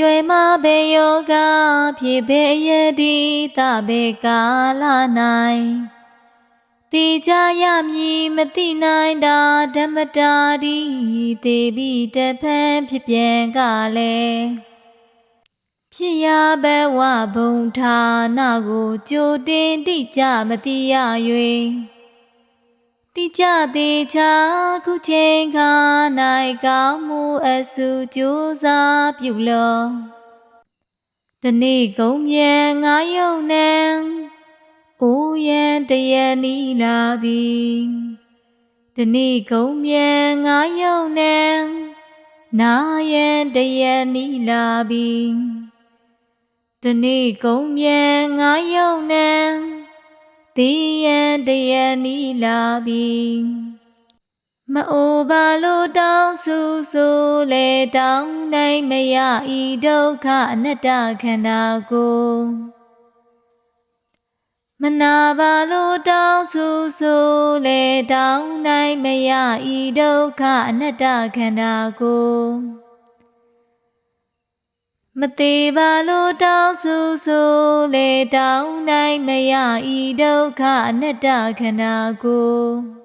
ရွယ်မှာဘယ်ယောဂဖြစ်ဘယ်ရတိတဘယ်ကာလ၌တိကြရမည်မသိနိုင်တာဓမ္မတာဒီသေပြီတဖန်ဖြစ်ပြန်ကလည်းဖြစ်ရဘဝဘုံဌာနကိုကြိုတင်တိကြမသိရ၍တိကြသေးချာခုချိန်ခါ၌ကောင်းမှုအစုကြိုးစားပြုလောတနေ့ကုန်မြန်ငါယုံနံအိုးရန်တရနီလာပြီတနေ့ကုန်မြန်ငါယုံနံနာယံတရနီလာပြီတနေ့ကုန်မြန်ငါယုံနံတေယံတရနီလာပြီမအိုပါလို့တောင်းဆူဆိုလေတောင်းနိုင်မရဤဒုက္ခအနတ္တခန္ဓာကိုမနာပါလို့တောင်းဆူဆိုလေတောင်းနိုင်မရဤဒုက္ခအနတ္တခန္ဓာကိုမသေးပါလို့တောင်းဆူဆိုလေတောင်းနိုင်မရဤဒုက္ခအနတ္တခန္ဓာကို